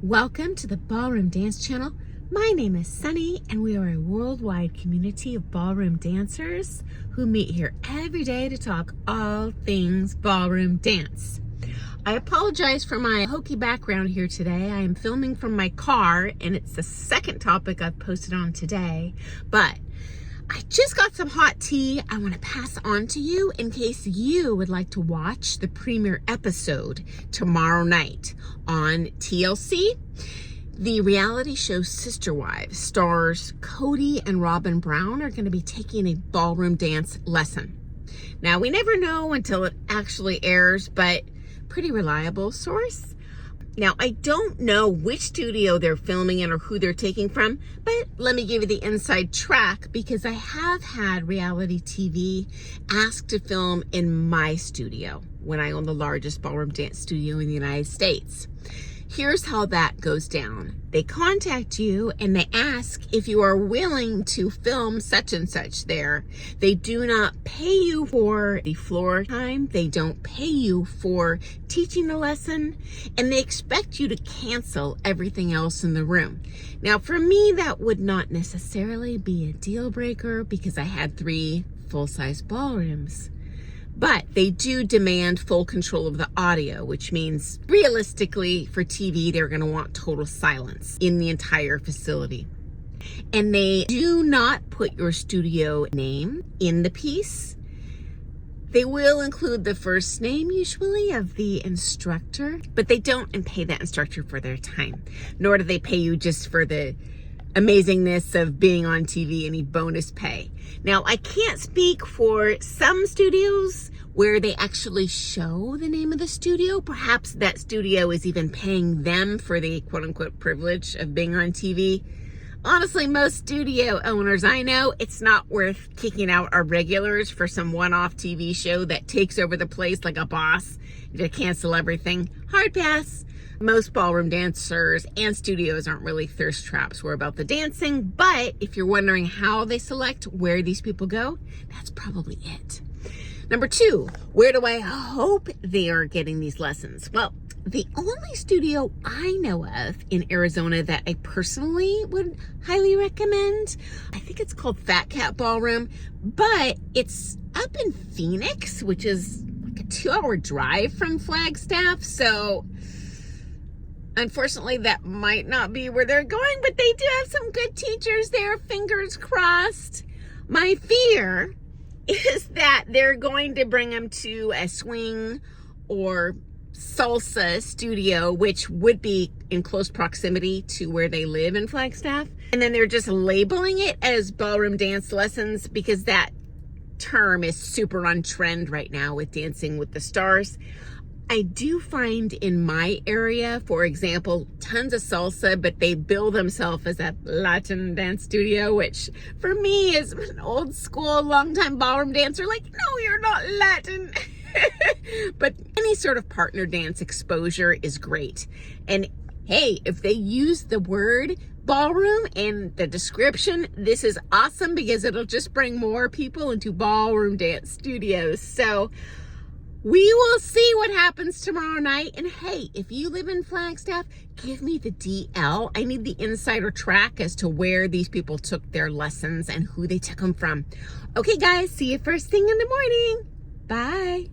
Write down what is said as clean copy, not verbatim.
Welcome to the Ballroom Dance Channel. My name is Sunny, and we are a worldwide community of ballroom dancers who meet here every day to talk all things ballroom dance. I apologize for my hokey background here today. I am filming from my car, and it's the second topic I've posted on today, but I just got some hot tea I want to pass on to you in case you would like to watch the premiere episode tomorrow night on TLC. The reality show Sister Wives stars Cody and Robin Brown are going to be taking a ballroom dance lesson. Now, we never know until it actually airs, but pretty reliable source. Now, I don't know which studio they're filming in or who they're taking from, but let me give you the inside track because I have had reality TV asked to film in my studio when I own the largest ballroom dance studio in the United States. Here's how that goes down. They contact you and they ask if you are willing to film such and such there. They do not pay you for the floor time. They don't pay you for teaching the lesson, and they expect you to cancel everything else in the room. Now, for me, that would not necessarily be a deal breaker because I had 3 full-size ballrooms. But they do demand full control of the audio, which means realistically for TV, they're going to want total silence in the entire facility. And they do not put your studio name in the piece. They will include the first name usually of the instructor, but they don't pay that instructor for their time, nor do they pay you just for the amazingness of being on TV, any bonus pay. Now, I can't speak for some studios where they actually show the name of the studio. Perhaps that studio is even paying them for the quote-unquote privilege of being on TV. Honestly, most studio owners I know, it's not worth kicking out our regulars for some one-off TV show that takes over the place like a boss to cancel everything. Hard pass. Most ballroom dancers and studios aren't really thirst traps. We're about the dancing, but if you're wondering how they select where these people go, that's probably it. Number 2, where do I hope they are getting these lessons? Well, the only studio I know of in Arizona that I personally would highly recommend, I think it's called Fat Cat Ballroom, but it's up in Phoenix, which is like a 2-hour drive from Flagstaff, so unfortunately, that might not be where they're going, but they do have some good teachers there, fingers crossed. My fear is that they're going to bring them to a swing or salsa studio, which would be in close proximity to where they live in Flagstaff. And then they're just labeling it as ballroom dance lessons because that term is super on trend right now with Dancing with the Stars. I do find in my area, for example, tons of salsa, but they bill themselves as a Latin dance studio, which for me is an old school, long-time ballroom dancer. Like, no, you're not Latin. But any sort of partner dance exposure is great. And hey, if they use the word ballroom in the description, this is awesome because it'll just bring more people into ballroom dance studios. So we will see what happens tomorrow night. And hey, if you live in Flagstaff, give me the DL. I need the insider track as to where these people took their lessons and who they took them from. Okay, guys, see you first thing in the morning. Bye.